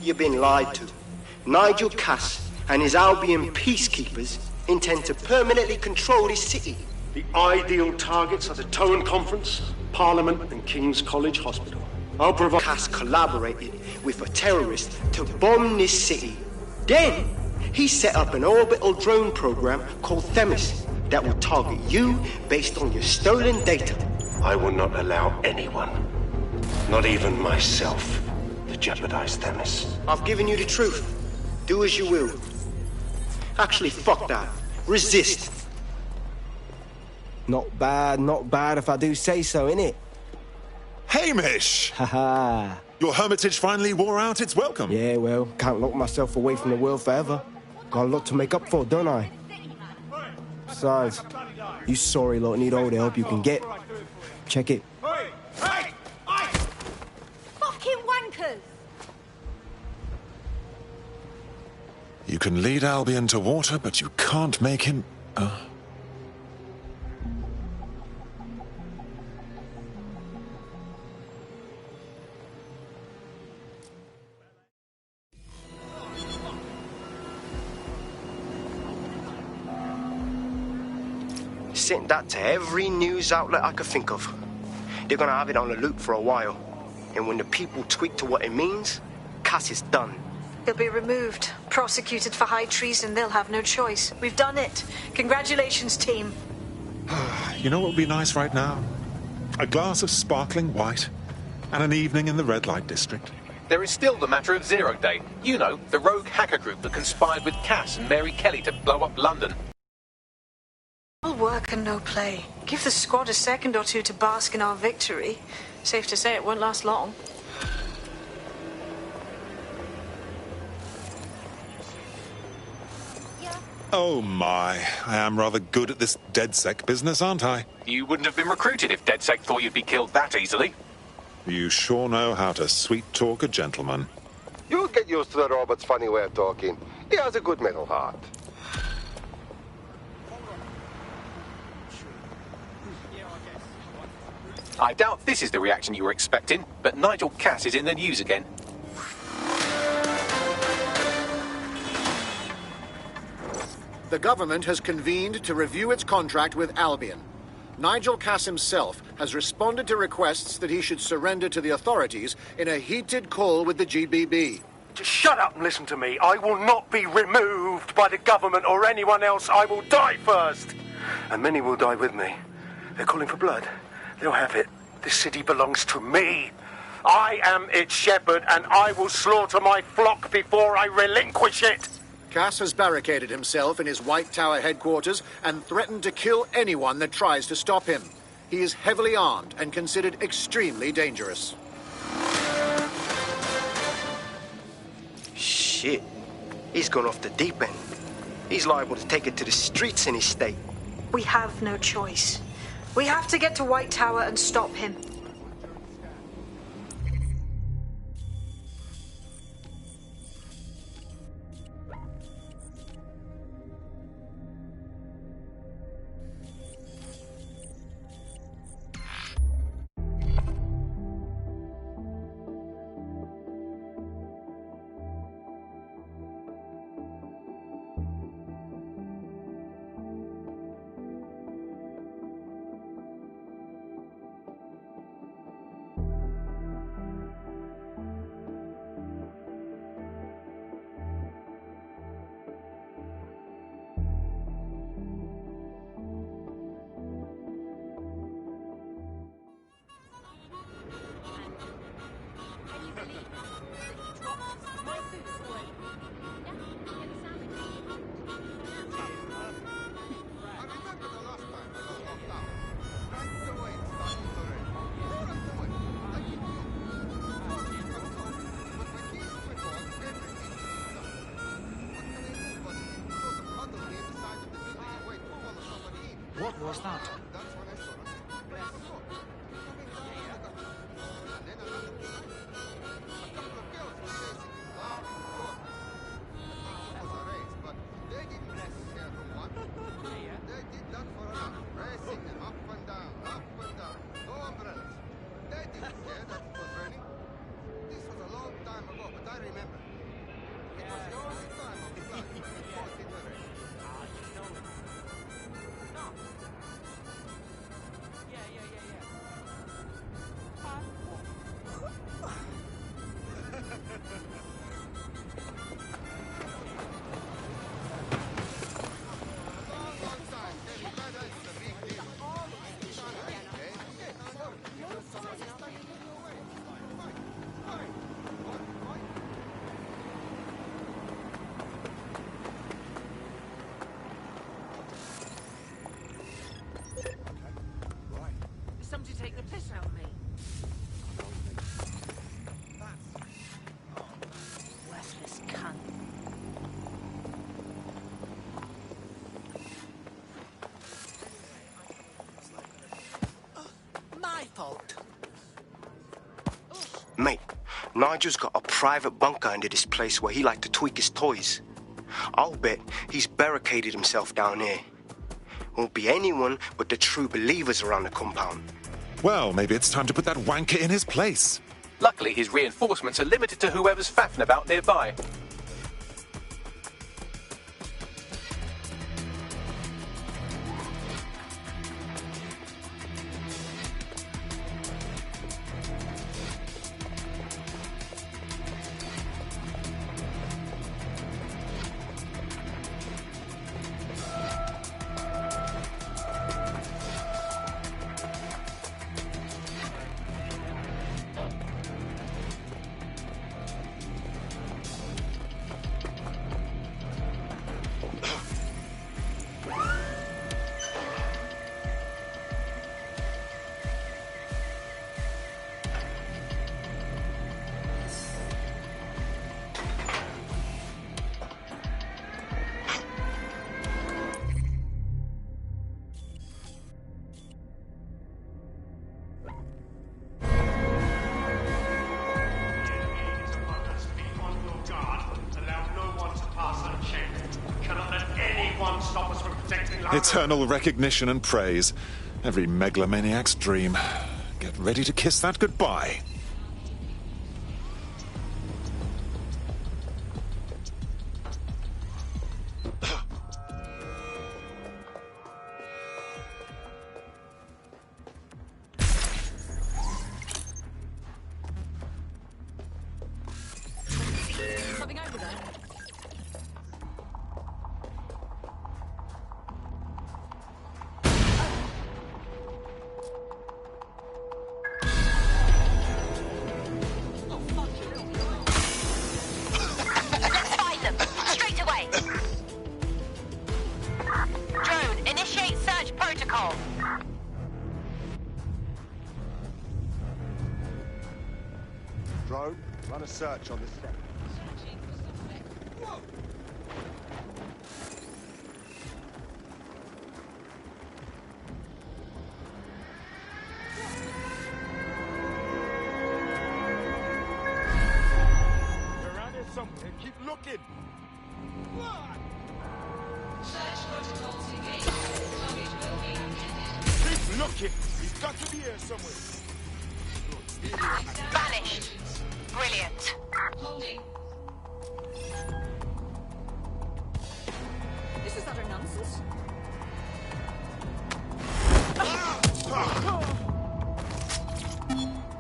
You've been lied to. Nigel Cass and his Albion peacekeepers intend to permanently control this city. The ideal targets are the Towan Conference, Parliament and King's College Hospital. I'll provide... Cass collaborated with a terrorist to bomb this city. Then, he set up an orbital drone program called Themis that will target you based on your stolen data. I will not allow anyone, not even myself, to jeopardize Themis. I've given you the truth. Do as you will. Actually, fuck that. Resist. Not bad if I do say so, innit? Hamish! Haha. Your hermitage finally wore out its welcome. Yeah, well, can't lock myself away from the world forever. Got a lot to make up for, don't I? Besides, you sorry lot need all the help you can get. Check it. Fucking wankers! You can lead Albion to water, but you can't make him... Sent that to every news outlet I could think of. They're gonna have it on the loop for a while. And when the people tweak to what it means, Cass is done. He'll be removed, prosecuted for high treason. They'll have no choice. We've done it. Congratulations, team. You know what would be nice right now? A glass of sparkling white and an evening in the red light district. There is still the matter of Zero Day. You know, the rogue hacker group that conspired with Cass and Mary Kelly to blow up London. All work and no play. Give the squad a second or two to bask in our victory. Safe to say it won't last long. Oh my, I am rather good at this DedSec business, aren't I? You wouldn't have been recruited if DedSec thought you'd be killed that easily. You sure know how to sweet-talk a gentleman. You'll get used to the robot's funny way of talking. He has a good metal heart. I doubt this is the reaction you were expecting, but Nigel Cass is in the news again. The government has convened to review its contract with Albion. Nigel Cass himself has responded to requests that he should surrender to the authorities in a heated call with the GBB. Just shut up and listen to me. I will not be removed by the government or anyone else. I will die first. And many will die with me. They're calling for blood. They'll have it. This city belongs to me. I am its shepherd, and I will slaughter my flock before I relinquish it. Cass has barricaded himself in his White Tower headquarters and threatened to kill anyone that tries to stop him. He is heavily armed and considered extremely dangerous. Shit. He's gone off the deep end. He's liable to take it to the streets in his state. We have no choice. We have to get to White Tower and stop him. What was that? This was a long time ago, but I remember. somebody take the piss out of me. Worthless cunt. My fault. Mate, Nigel's got a private bunker under this place where he liked to tweak his toys. I'll bet he's barricaded himself down here. Won't be anyone but the true believers around the compound. Well, maybe it's time to put that wanker in his place. Luckily, his reinforcements are limited to whoever's faffing about nearby. Eternal recognition and praise. Every megalomaniac's dream. Get ready to kiss that goodbye. Something over there. Drone, run a search on this set. They're around here somewhere. Keep looking. Keep looking. He's got to be here somewhere. Vanished. Brilliant. This is utter nonsense.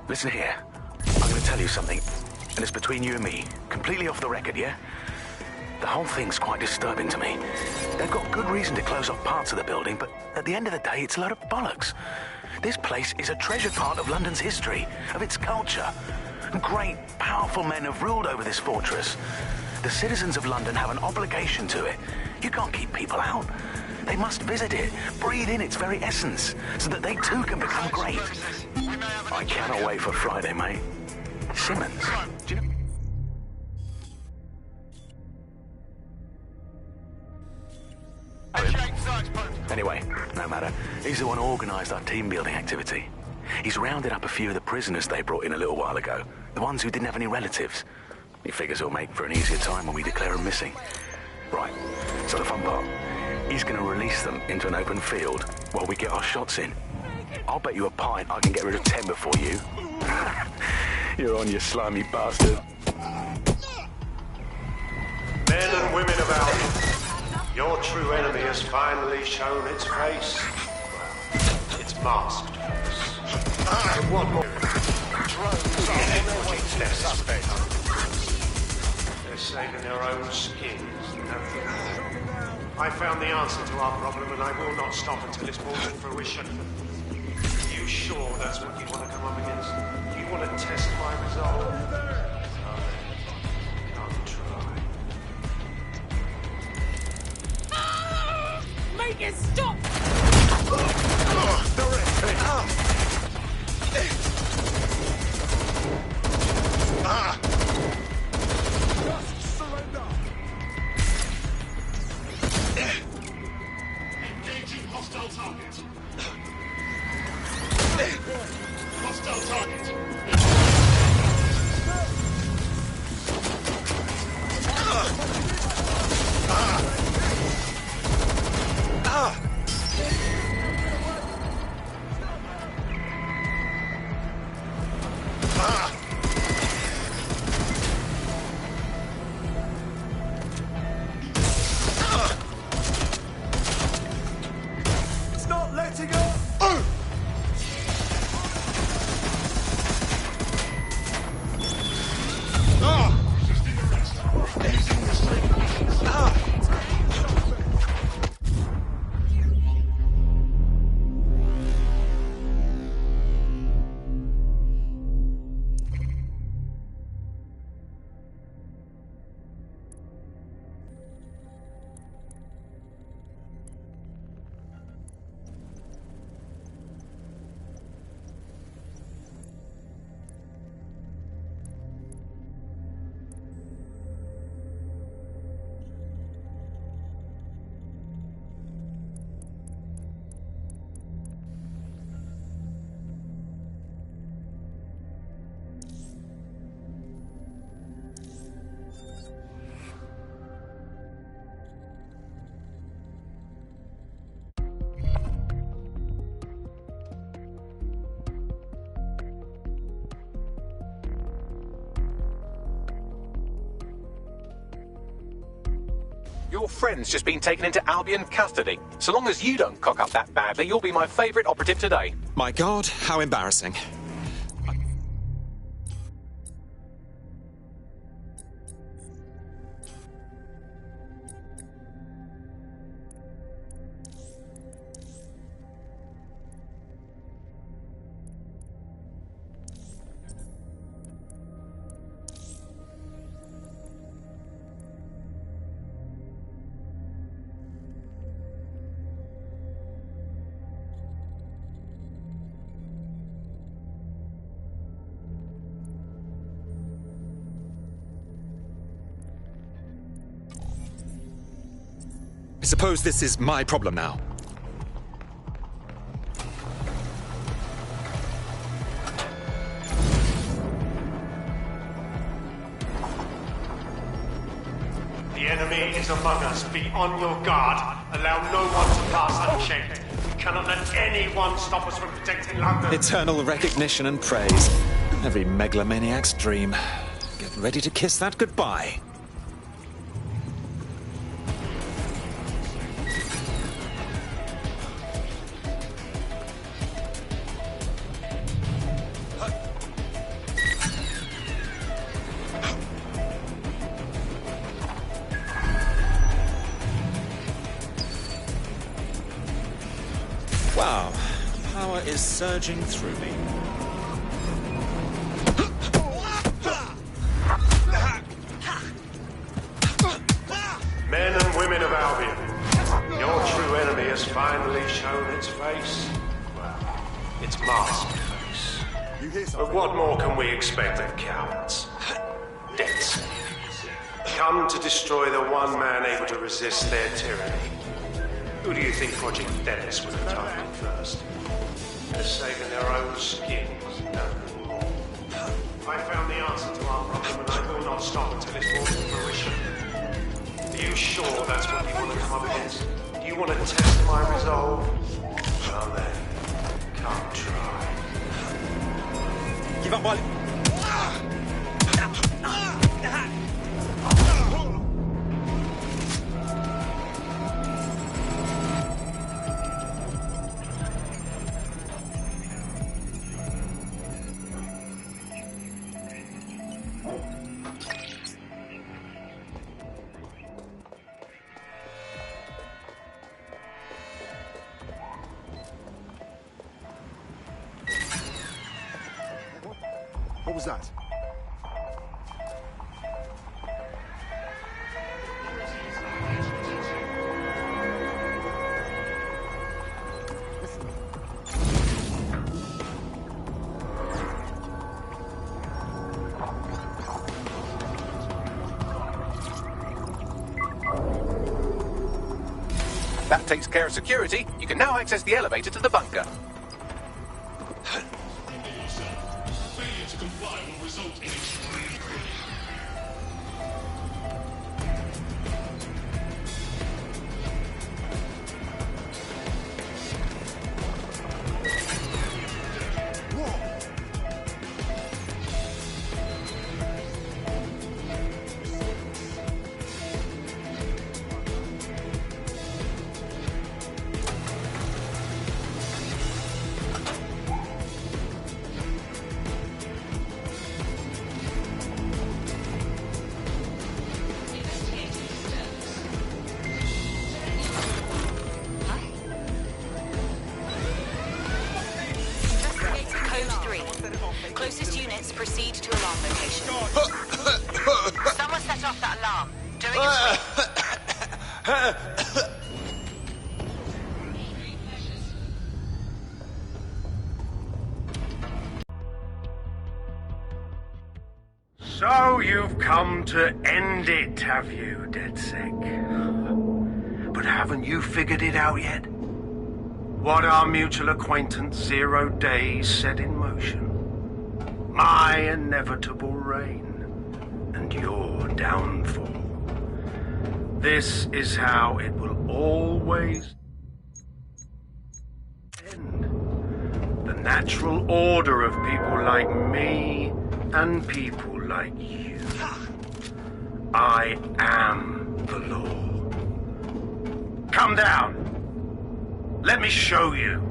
Listen here. I'm going to tell you something, and it's between you and me. Completely off the record, yeah? The whole thing's quite disturbing to me. They've got good reason to close off parts of the building, but at the end of the day, it's a load of bollocks. This place is a treasured part of London's history, of its culture. Great, powerful men have ruled over this fortress. The citizens of London have an obligation to it. You can't keep people out. They must visit it, breathe in its very essence, so that they too can become great. I cannot wait for Friday, mate. Simmons, do you know... Anyway, no matter. He's the one who organised our team-building activity. He's rounded up a few of the prisoners they brought in a little while ago. The ones who didn't have any relatives. He figures it'll make for an easier time when we declare them missing. Right, so the fun part. He's going to release them into an open field while we get our shots in. I'll bet you a pint I can get rid of 10 before you. You're on, you slimy bastard. Men and women of Albion, your true enemy has finally shown its face. Well, it's masked face. What more? Drones are on their way to their suspects. They're saving their own skins, nothing more. I found the answer to our problem, and I will not stop until it's brought to fruition. Are you sure that's what you want to come up against? You want to test my resolve? Oh, then, come try. Make it stop! It's not letting up! Your friend's just been taken into Albion custody. So long as you don't cock up that badly, you'll be my favourite operative today. My God, how embarrassing. I suppose this is my problem now. The enemy is among us. Be on your guard. Allow no one to pass unchecked. We cannot let anyone stop us from protecting London. Eternal recognition and praise. Every megalomaniac's dream. Get ready to kiss that goodbye. Wow, power is surging through me. Men and women of Albion, your true enemy has finally shown its face. Well, its masked face. But what more can we expect of cowards? Death. Come to destroy the one man able to resist their tyranny. Who do you think Project Themis would have targeted first? They're saving their own skins, nothing more. I found the answer to our problem, and I will not stop until it's brought to fruition. Are you sure that's what you want to come up against? Do you want to test my resolve? Well then, come try. Give up while... What was that? That takes care of security. You can now access the elevator to the bunker. to comply will result in extreme pain. Closest units proceed to alarm location. Someone set off that alarm. Doing So you've come to end it, have you, DedSec? But haven't you figured it out yet? What our mutual acquaintance 0 Days set in motion? My inevitable reign and your downfall. This is how it will always end. The natural order of people like me and people like you. I am the law. Come down. Let me show you.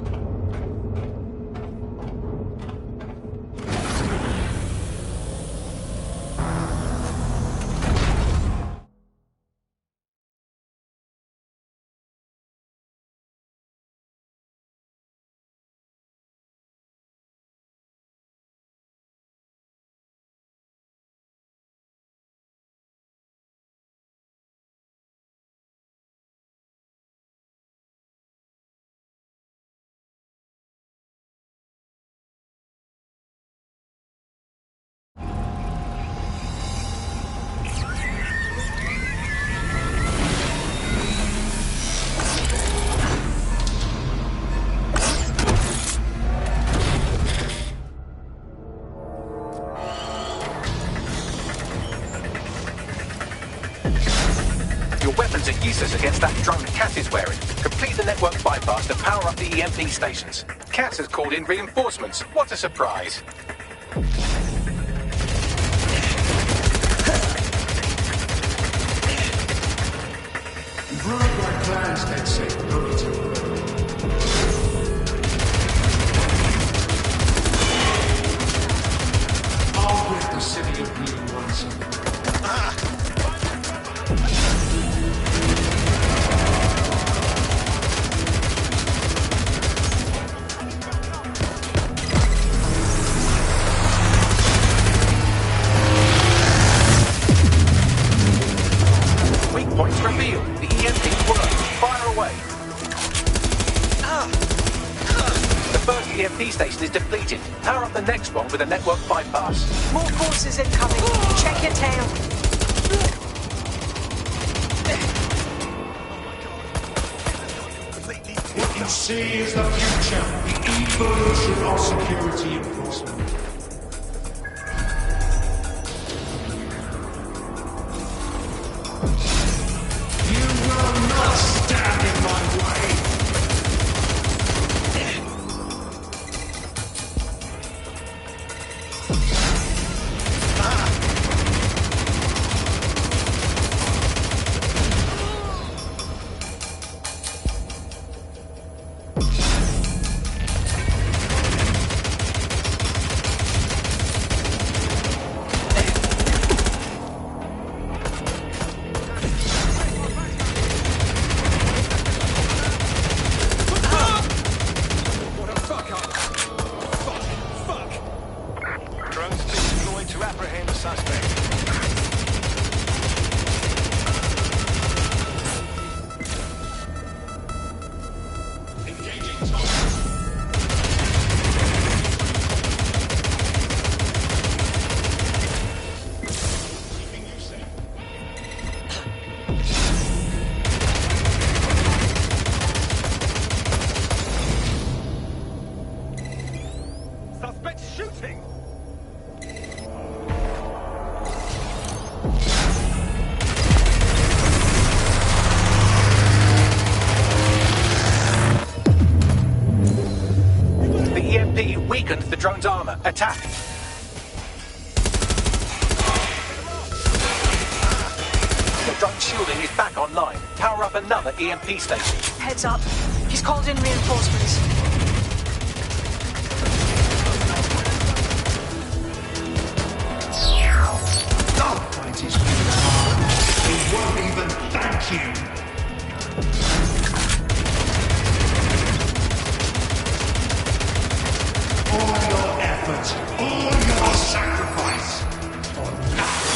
Are useless against that drone Cass is wearing. Complete the network bypass to power up the EMP stations. Cass has called in reinforcements. What a surprise. You've ruined my plans, DedSec. Only temporarily. I'll rid the city of you once and for all. Points revealed. The EMP work. Fire away. The first EMP station is depleted. Power up the next one with a network bypass. More forces incoming. Check your tail. What you see is the future. The evolution of security enforcement. Stand in my way! drone's armor. Attack! The drone shielding is back online. Power up another EMP station. Heads up. He's called in reinforcements. Don't fight his hard. He won't even thank you. All your effort, all your sacrifice for nothing.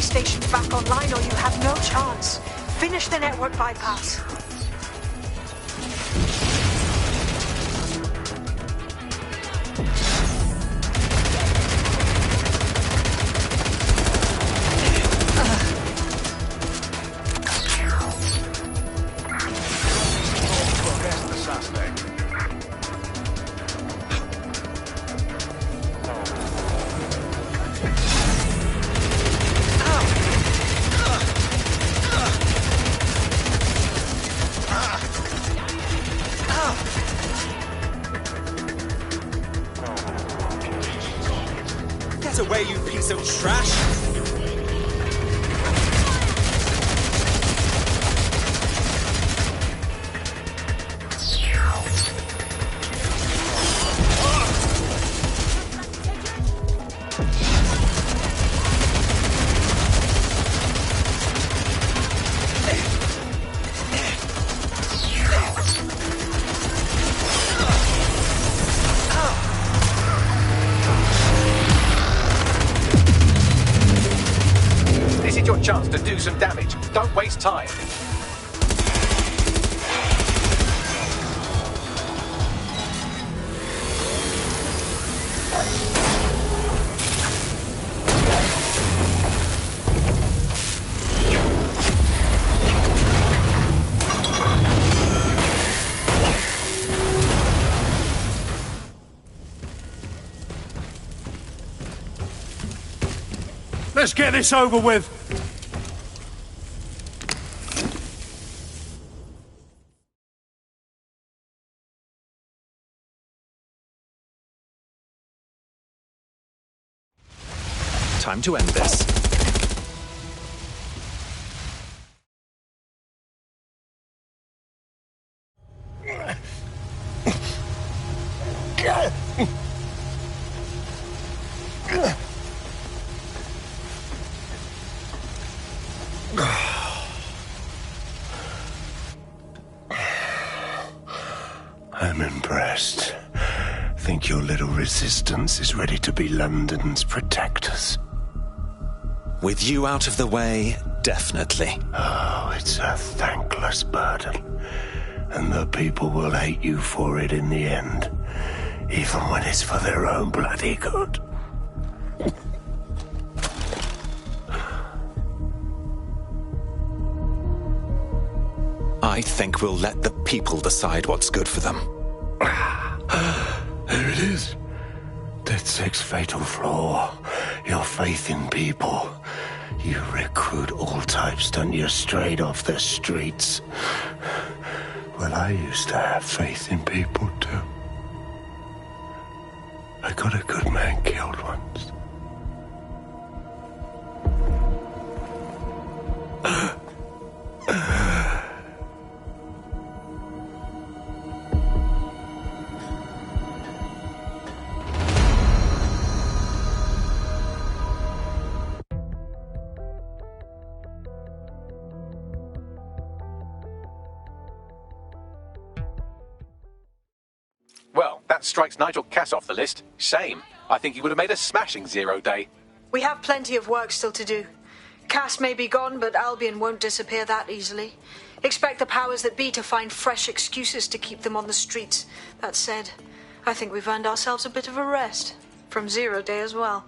Station back online or you have no chance. Finish the network bypass. Get away, you piece of trash! Chance to do some damage. Don't waste time. Let's get this over with. Time to end this. I'm impressed. Think your little resistance is ready to be London's protectors? With you out of the way, definitely. Oh, it's a thankless burden. And the people will hate you for it in the end. Even when it's for their own bloody good. I think we'll let the people decide what's good for them. There it is. DedSec's fatal flaw. Your faith in people. You recruit all types, don't you, straight off the streets. Well, I used to have faith in people, too. I got a good man killed once. Well, that strikes Nigel Cass off the list. Shame. I think he would have made a smashing 0 day. We have plenty of work still to do. Cass may be gone, but Albion won't disappear that easily. Expect the powers that be to find fresh excuses to keep them on the streets. That said, I think we've earned ourselves a bit of a rest. From 0 day as well.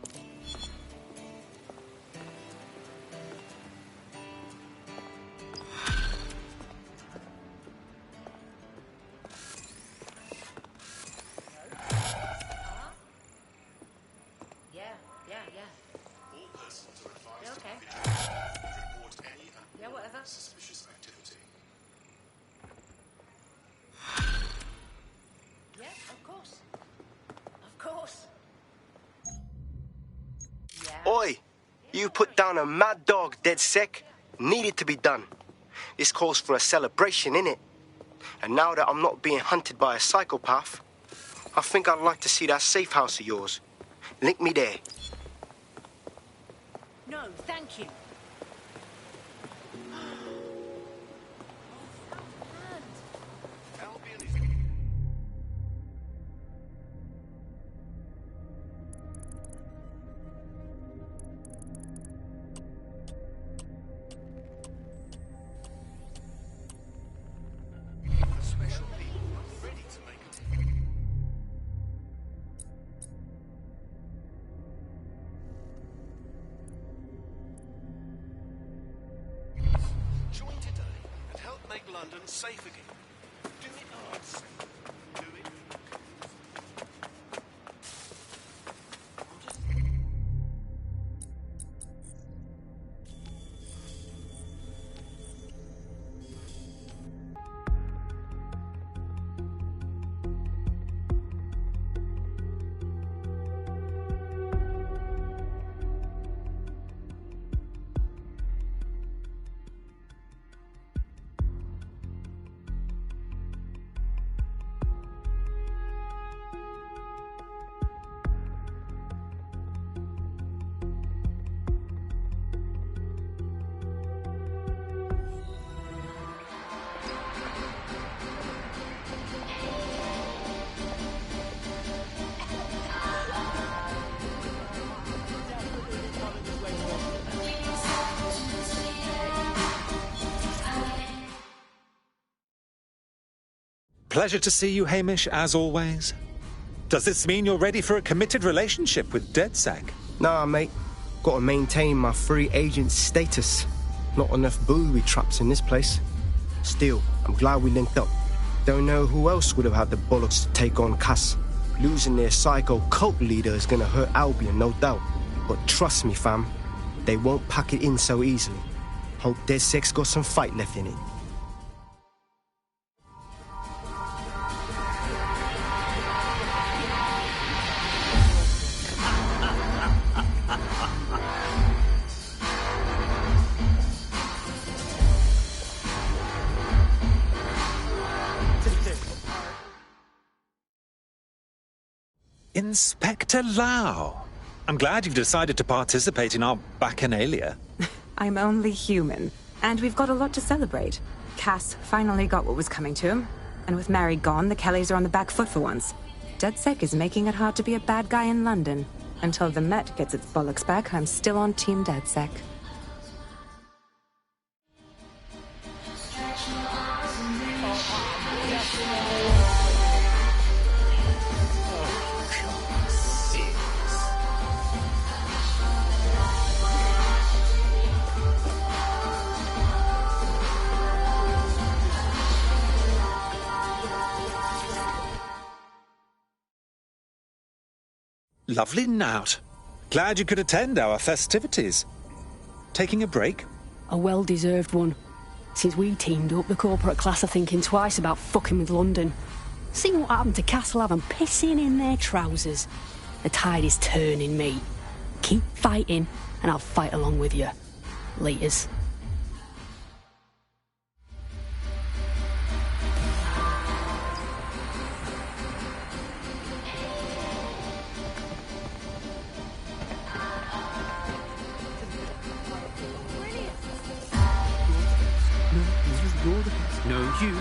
Suspicious activity. Yeah, of course. Of course. Yeah. Oi! You put down a mad dog, DedSec. Needed to be done. This calls for a celebration, innit? And now that I'm not being hunted by a psychopath, I think I'd like to see that safe house of yours. Link me there. No, thank you. London safe again. Do it, lads. Do it. Pleasure to see you, Hamish, as always. Does this mean you're ready for a committed relationship with DedSec? Nah, mate. Gotta maintain my free agent status. Not enough booby traps in this place. Still, I'm glad we linked up. Don't know who else would have had the bollocks to take on Cass. Losing their psycho cult leader is gonna hurt Albion, no doubt. But trust me, fam, they won't pack it in so easily. Hope DedSec's got some fight left in it. Inspector Lau. I'm glad you've decided to participate in our Bacchanalia. I'm only human, and we've got a lot to celebrate. Cass finally got what was coming to him. And with Mary gone, the Kellys are on the back foot for once. DedSec is making it hard to be a bad guy in London. Until the Met gets its bollocks back, I'm still on Team DedSec. Lovely Nout. Glad you could attend our festivities. Taking a break? A well-deserved one. Since we teamed up, the corporate class are thinking twice about fucking with London. See what happened to Castlehaven pissing in their trousers. The tide is turning, mate. Keep fighting, and I'll fight along with you. Laters. No, you.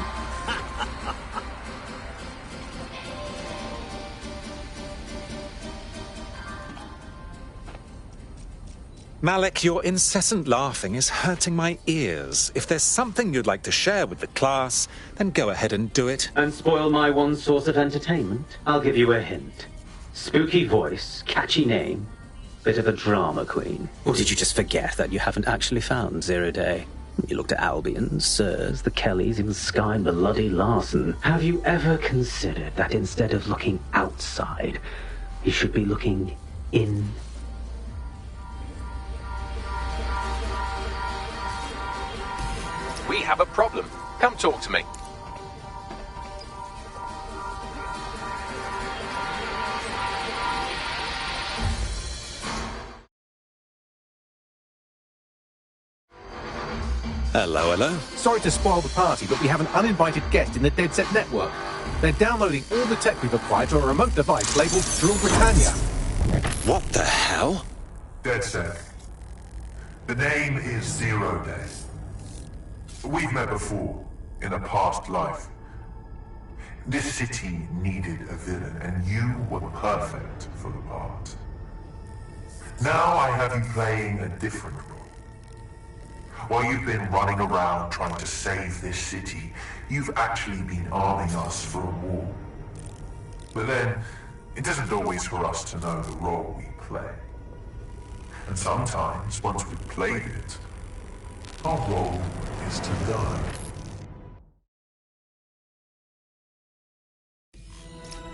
Malik, your incessant laughing is hurting my ears. If there's something you'd like to share with the class, then go ahead and do it. And spoil my one source of entertainment? I'll give you a hint. Spooky voice, catchy name, bit of a drama queen. Or did you just forget that you haven't actually found Zero Day? You looked at Albion, Sirs, the Kellys, even Skye and Bloody Larson. Have you ever considered that instead of looking outside, you should be looking in? We have a problem. Come talk to me. Hello, hello. Sorry to spoil the party, but we have an uninvited guest in the DedSec network. They're downloading all the tech we've acquired to a remote device labeled Drill Britannia. What the hell? DedSec. The name is Zero Day. We've met before, in a past life. This city needed a villain, and you were perfect for the part. Now I have you playing a different role. While you've been running around trying to save this city, you've actually been arming us for a war. But then, it isn't always for us to know the role we play. And sometimes, once we've played it, our role is to die.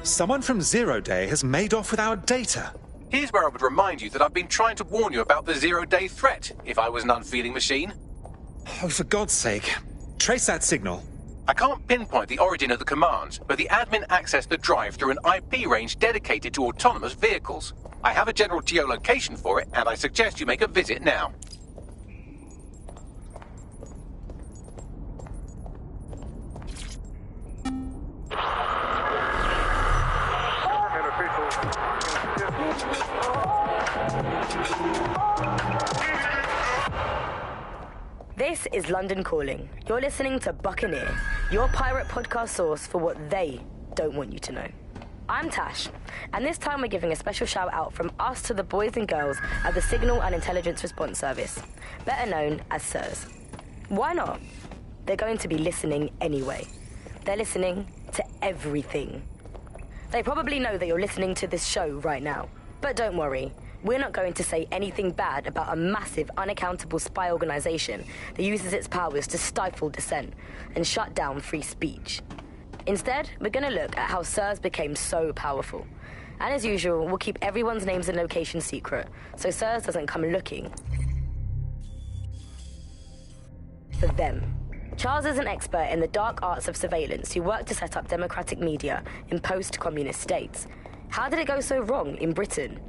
Someone from Zero Day has made off with our data. Here's where I would remind you that I've been trying to warn you about the zero-day threat, if I was an unfeeling machine. Oh, for God's sake. Trace that signal. I can't pinpoint the origin of the command, but the admin accessed the drive through an IP range dedicated to autonomous vehicles. I have a general geolocation for it, and I suggest you make a visit now. This is London Calling. You're listening to Buccaneer, your pirate podcast source for what they don't want you to know. I'm Tash, and this time we're giving a special shout out from us to the boys and girls at the Signal and Intelligence Response Service, better known as SIRS. Why not? They're going to be listening anyway. They're listening to everything. They probably know that you're listening to this show right now, but don't worry. We're not going to say anything bad about a massive, unaccountable spy organization that uses its powers to stifle dissent and shut down free speech. Instead, we're going to look at how SIRS became so powerful. And as usual, we'll keep everyone's names and locations secret, so SIRS doesn't come looking for them. Charles is an expert in the dark arts of surveillance who worked to set up democratic media in post-communist states. How did it go so wrong in Britain?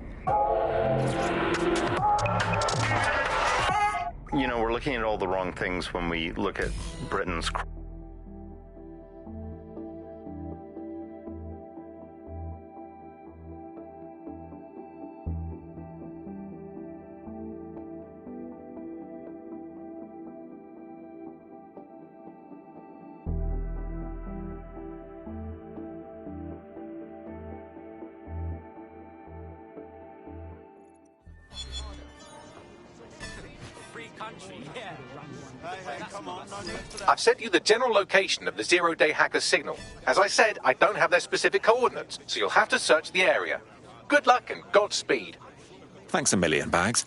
You know, we're looking at all the wrong things when we look at Britain's I've sent you the general location of the zero-day hacker signal. As I said, I don't have their specific coordinates, so you'll have to search the area. Good luck and Godspeed. Thanks a million, Bags.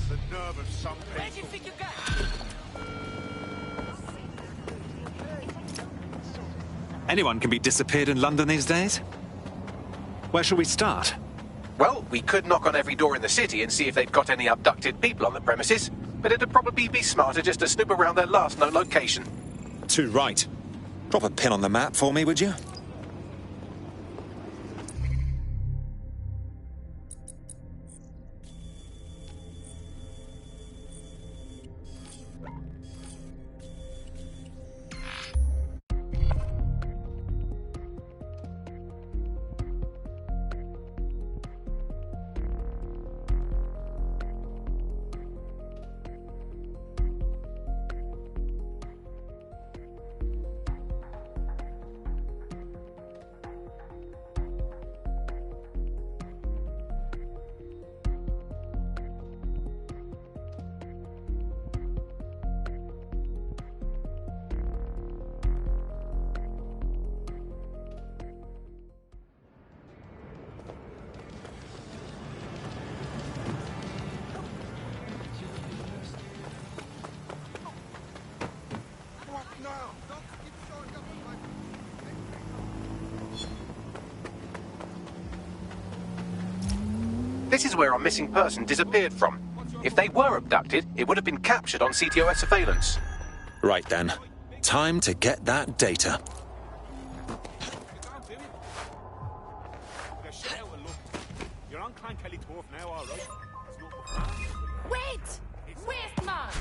The nerve of some people. Where do you think you're going? Anyone can be disappeared in London these days. Where shall we start? Well, we could knock on every door in the city and see if they've got any abducted people on the premises, but it'd probably be smarter just to snoop around their last known location. Too right. Drop a pin on the map for me, would you? This is where our missing person disappeared from. If they were abducted, it would have been captured on CTOS surveillance. Right then. Time to get that data. You're on Clan Kelly Torf now, all right? Wait! Where's Mars?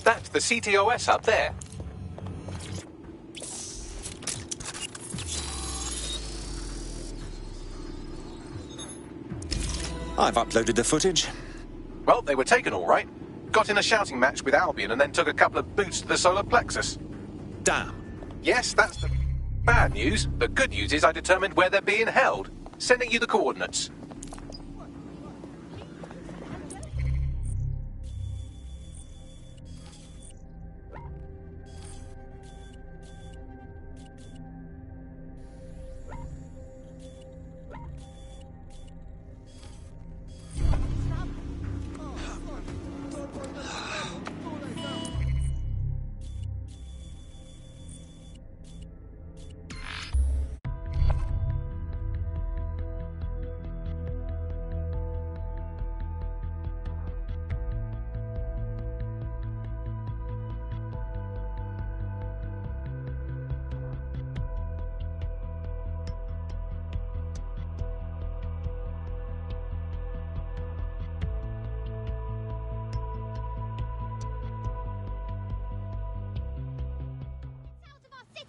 That's the CTOS up there. I've uploaded the footage. Well, they were taken all right. Got in a shouting match with Albion and then took a couple of boots to the solar plexus. Damn. Yes, that's the bad news. The good news is I determined where they're being held. Sending you the coordinates.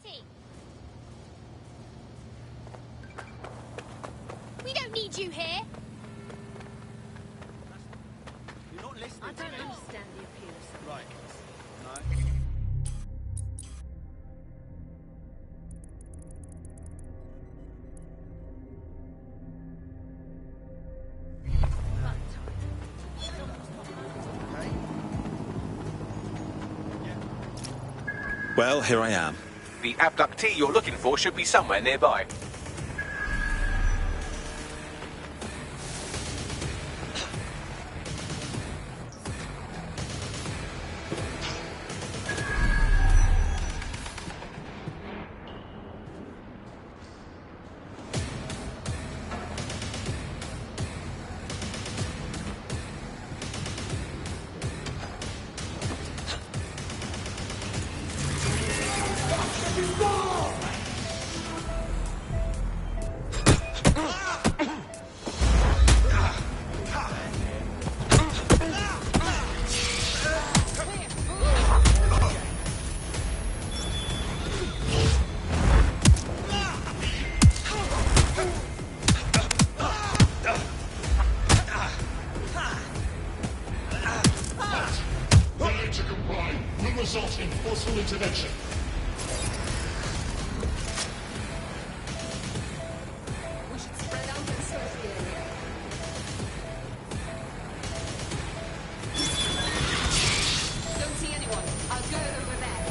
city. We don't need you here. You're not listening. I don't understand the appeal of something. Right. No. Well, here I am. The abductee you're looking for should be somewhere nearby. Failure to comply will result in forceful intervention. We should spread out and search the area. Don't see anyone. I'll go over there.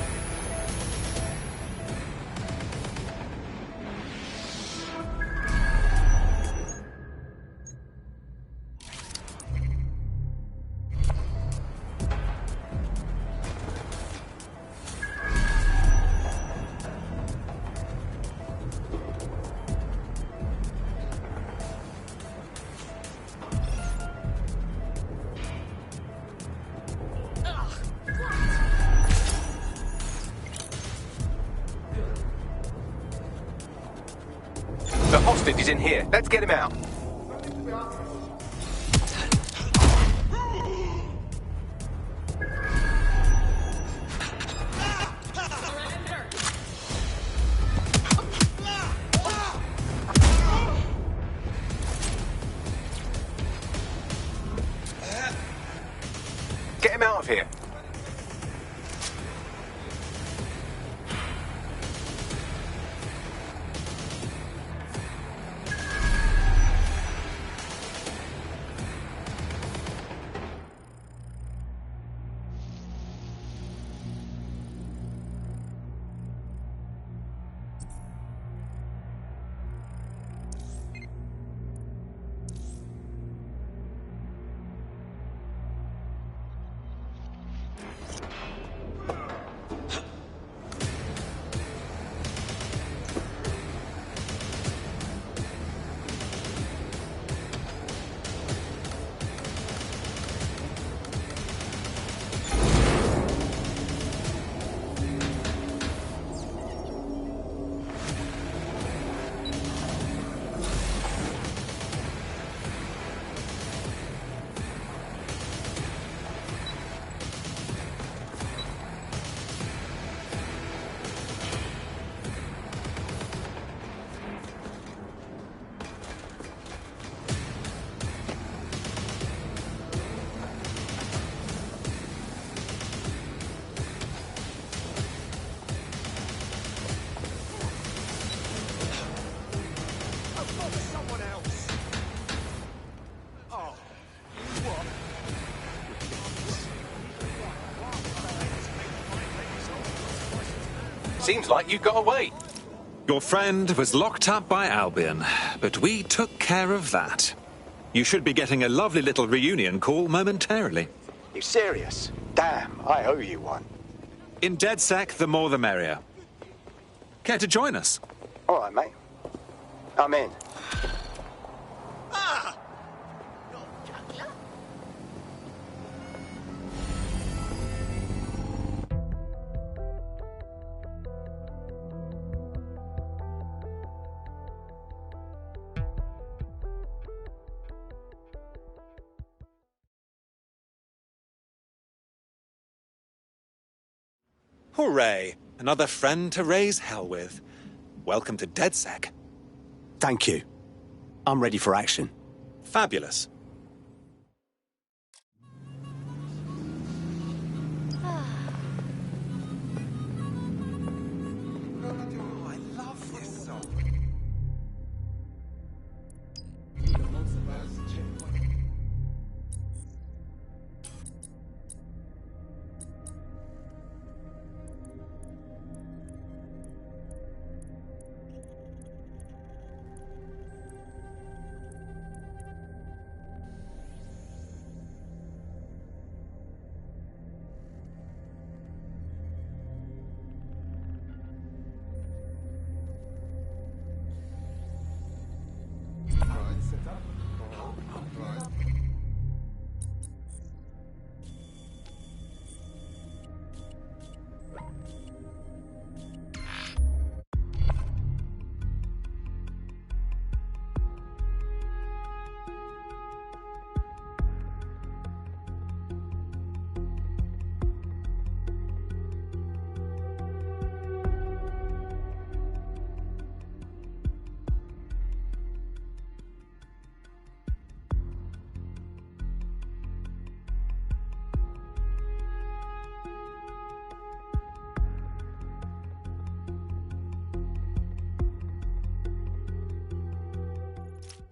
The hostage is in here. Let's get him out. Get him out of here. Seems like you got away. Your friend was locked up by Albion, but we took care of that. You should be getting a lovely little reunion call momentarily. You serious? Damn, I owe you one. In DedSec, the more the merrier. Care to join us? All right, mate. I'm in. Hooray! Another friend to raise hell with. Welcome to DedSec. Thank you. I'm ready for action. Fabulous.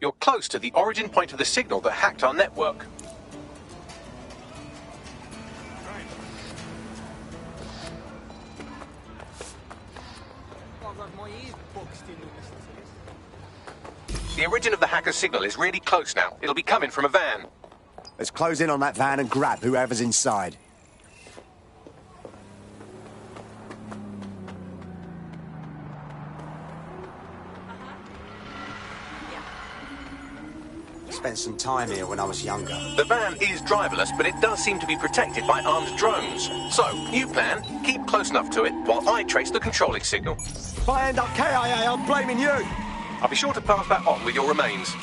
You're close to the origin point of the signal that hacked our network. The origin of the hacker's signal is really close now. It'll be coming from a van. Let's close in on that van and grab whoever's inside. Spent some time here when I was younger. The van is driverless, but it does seem to be protected by armed drones. So, new plan, keep close enough to it while I trace the controlling signal. If I end up KIA, I'm blaming you! I'll be sure to pass that on with your remains.